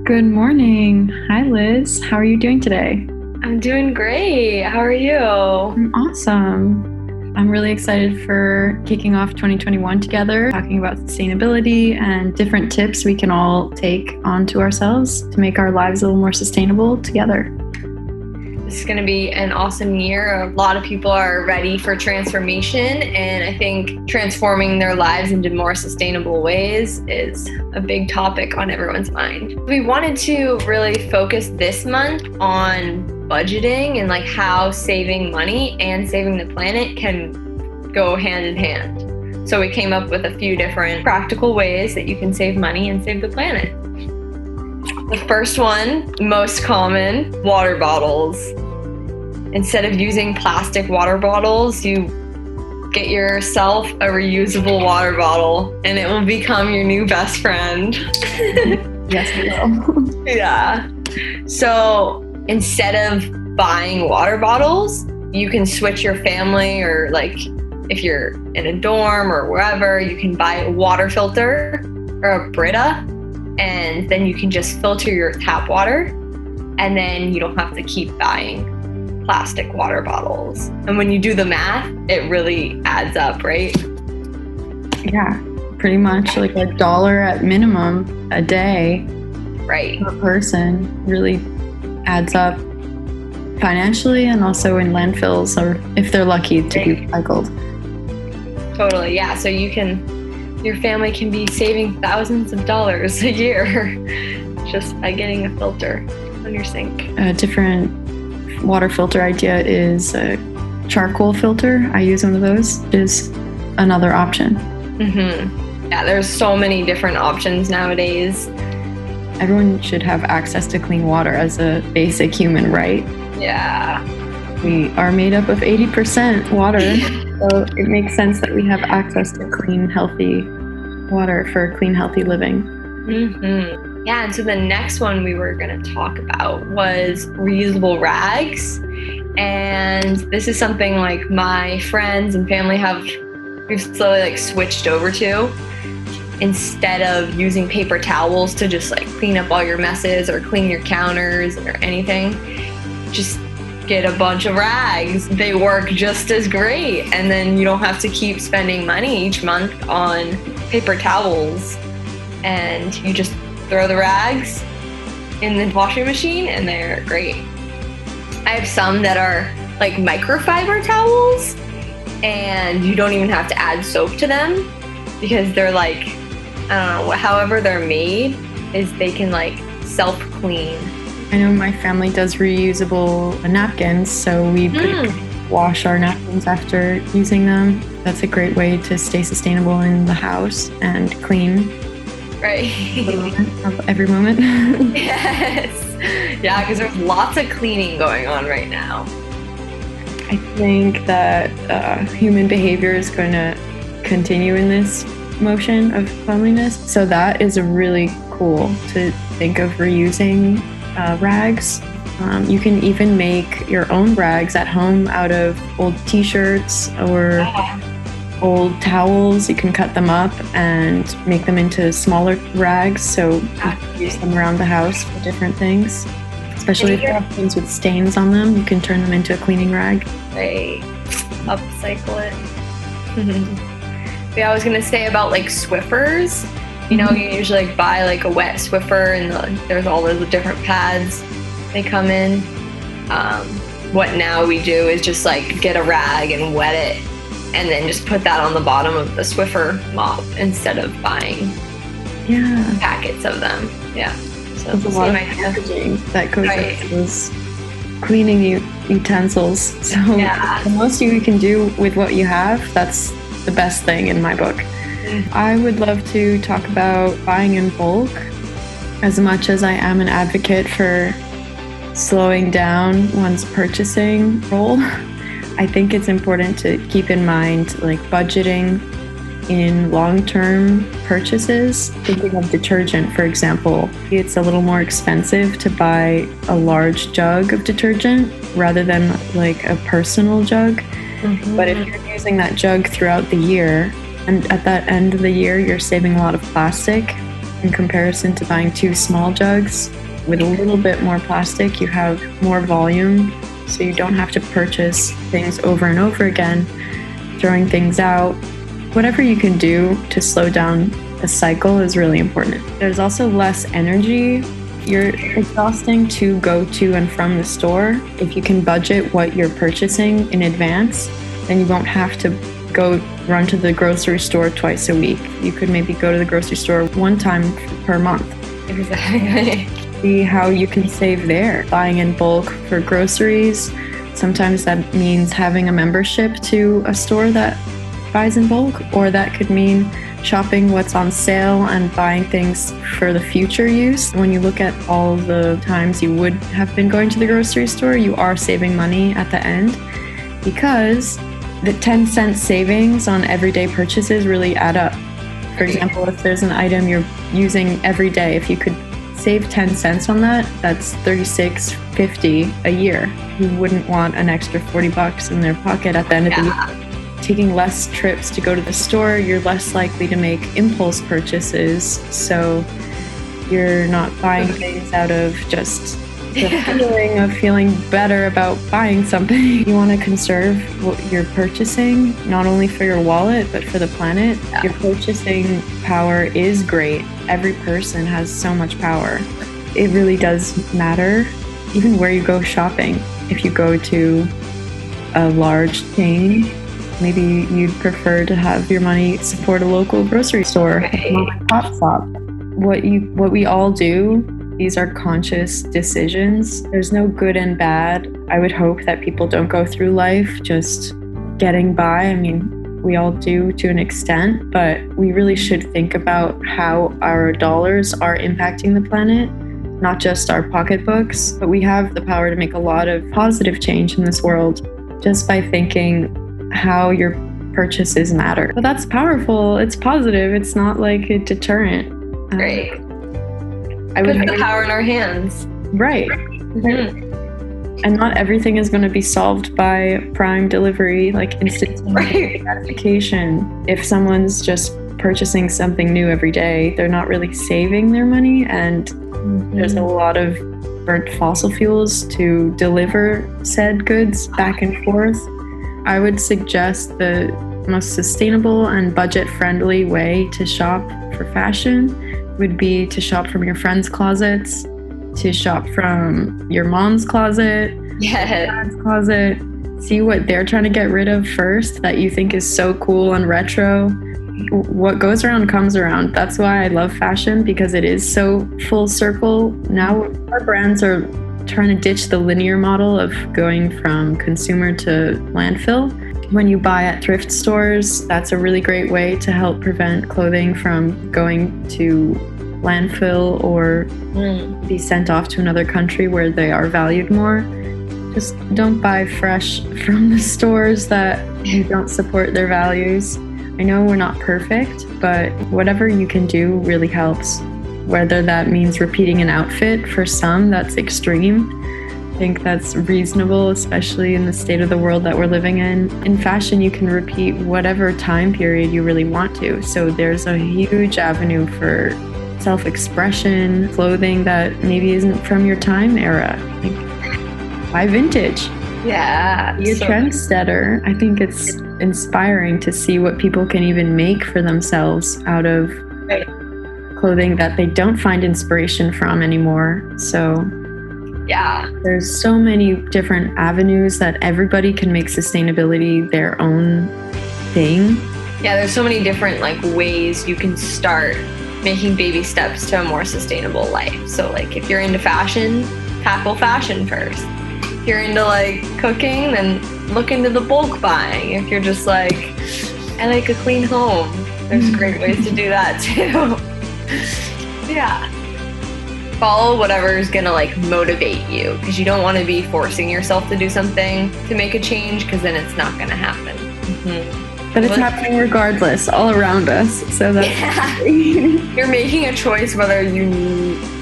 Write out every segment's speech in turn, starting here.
Good morning. Hi, Liz. How are you doing today? I'm doing great. How are you? I'm awesome. I'm really excited for kicking off 2021 together, talking about sustainability and different tips we can all take onto ourselves to make our lives a little more sustainable together. This is going to be an awesome year. A lot of people are ready for transformation, and I think transforming their lives into more sustainable ways is a big topic on everyone's mind. We wanted to really focus this month on budgeting and like how saving money and saving the planet can go hand in hand. So we came up with a few different practical ways that you can save money and save the planet. The first one, most common, water bottles. Instead of using plastic water bottles, you get yourself a reusable water bottle and it will become your new best friend. Yes, we will. Yeah. So instead of buying water bottles, you can switch your family, or like if you're in a dorm or wherever, you can buy a water filter or a Brita, and then you can just filter your tap water, and then you don't have to keep buying plastic water bottles. And when you do the math, it really adds up, right? Yeah, pretty much like $1 at minimum a day, right, per person really adds up financially and also in landfills, or if they're lucky to be recycled. Totally, yeah. So your family can be saving thousands of dollars a year just by getting a filter on your sink. A different water filter idea is a charcoal filter. I use one of those. It is another option. Mm-hmm. Yeah, there's so many different options nowadays. Everyone should have access to clean water as a basic human right. Yeah. We are made up of 80% water, so it makes sense that we have access to clean, healthy water for clean, healthy living. Mm-hmm. Yeah, and so the next one we were going to talk about was reusable rags. And this is something like my friends and family we've slowly like switched over to. Instead of using paper towels to just like clean up all your messes or clean your counters or anything, just get a bunch of rags. They work just as great, and then you don't have to keep spending money each month on paper towels, and you just throw the rags in the washing machine and they're great. I have some that are like microfiber towels, and you don't even have to add soap to them because they're like, I don't know, however they're made is they can like self-clean. I know my family does reusable napkins, so we wash our napkins after using them. That's a great way to stay sustainable in the house and clean. Right. Every moment. Yes. Yeah, because there's lots of cleaning going on right now. I think that human behavior is going to continue in this motion of cleanliness. So that is really cool to think of reusing rags. You can even make your own rags at home out of old t-shirts or old towels. You can cut them up and make them into smaller rags, so you can use them around the house for different things. Especially if you have things with stains on them, you can turn them into a cleaning rag. Right. Upcycle it. Yeah, I was gonna say about like Swiffers. You know, you usually like buy like a wet Swiffer, and there's all those different pads they come in. What now we do is just like get a rag and wet it, and then just put that on the bottom of the Swiffer mop instead of buying packets of them. Yeah. So there's a lot of packaging that goes into those cleaning utensils. So the most you can do with what you have, that's the best thing in my book. I would love to talk about buying in bulk. As much as I am an advocate for slowing down one's purchasing role, I think it's important to keep in mind like budgeting in long-term purchases. Thinking of detergent, for example, it's a little more expensive to buy a large jug of detergent rather than like a personal jug. Mm-hmm. But if you're using that jug throughout the year, and at that end of the year, you're saving a lot of plastic, In comparison to buying 2 small jugs with a little bit more plastic, you have more volume, so you don't have to purchase things over and over again, throwing things out. Whatever you can do to slow down the cycle is really important. There's also less energy. You're exhausting to go to and from the store. If you can budget what you're purchasing in advance, then you won't have to go run to the grocery store twice a week. You could maybe go to the grocery store 1 time per month. Exactly. See how you can save there. Buying in bulk for groceries. Sometimes that means having a membership to a store that buys in bulk, or that could mean shopping what's on sale and buying things for the future use. When you look at all the times you would have been going to the grocery store, you are saving money at the end, because the 10-cent savings on everyday purchases really add up. For example, if there's an item you're using every day, if you could save 10 cents on that, that's $36.50 a year. You wouldn't want an extra $40 in their pocket at the end of the year. Taking less trips to go to the store, you're less likely to make impulse purchases, so you're not buying things out of just the feeling of feeling better about buying something. You want to conserve what you're purchasing, not only for your wallet, but for the planet. Yeah. Your purchasing power is great. Every person has so much power. It really does matter, even where you go shopping. If you go to a large chain, maybe you'd prefer to have your money support a local grocery store, a mom and pop shop. What we all do, these are conscious decisions. There's no good and bad. I would hope that people don't go through life just getting by. I mean, we all do to an extent, but we really should think about how our dollars are impacting the planet, not just our pocketbooks, but we have the power to make a lot of positive change in this world just by thinking how your purchases matter. But that's powerful. It's positive. It's not like a deterrent. Right. I would put the power in our hands. Right. Mm-hmm. And not everything is going to be solved by Prime delivery, like instant gratification. If someone's just purchasing something new every day, they're not really saving their money, and there's a lot of burnt fossil fuels to deliver said goods back and forth. I would suggest the most sustainable and budget-friendly way to shop for fashion would be to shop from your friends' closets, to shop from your mom's closet, your dad's closet. See what they're trying to get rid of first that you think is so cool and retro. What goes around comes around. That's why I love fashion, because it is so full circle. Now our brands are trying to ditch the linear model of going from consumer to landfill. When you buy at thrift stores, that's a really great way to help prevent clothing from going to landfill or be sent off to another country where they are valued more. Just don't buy fresh from the stores that you don't support their values. I know we're not perfect, but whatever you can do really helps. Whether that means repeating an outfit, for some, that's extreme. I think that's reasonable, especially in the state of the world that we're living in. In fashion, you can repeat whatever time period you really want to. So there's a huge avenue for self-expression, clothing that maybe isn't from your time era. Like, buy vintage. Yeah. Be a trendsetter. I think it's inspiring to see what people can even make for themselves out of clothing that they don't find inspiration from anymore. So yeah, there's so many different avenues that everybody can make sustainability their own thing. Yeah, there's so many different ways you can start making baby steps to a more sustainable life. So if you're into fashion, tackle fashion first. If you're into cooking, then look into the bulk buying. If you're just I like a clean home, there's great ways to do that too. Yeah. Follow whatever is gonna motivate you, because you don't want to be forcing yourself to do something to make a change, because then it's not gonna happen. But it's happening regardless, all around us. So that's you're making a choice whether you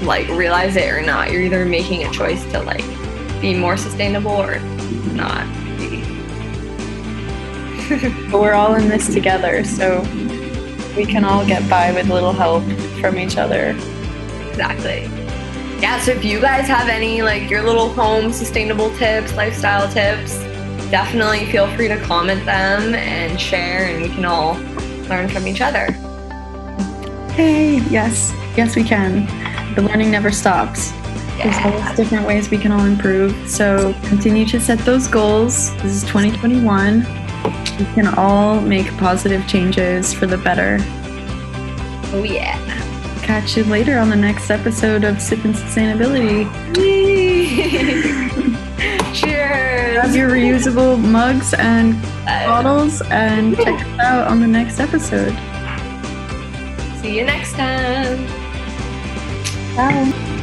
realize it or not. You're either making a choice to be more sustainable or not be. But we're all in this together, so we can all get by with a little help from each other. Exactly. Yeah, so if you guys have any like your little home sustainable tips, lifestyle tips, definitely feel free to comment them and share, and we can all learn from each other. Hey, yes, we can. The learning never stops. There's always different ways we can all improve. So continue to set those goals. This is 2021. We can all make positive changes for the better. Oh yeah. Catch you later on the next episode of Sippin' Sustainability. Cheers. Grab your reusable mugs and bottles and check us out on the next episode. See you next time. Bye.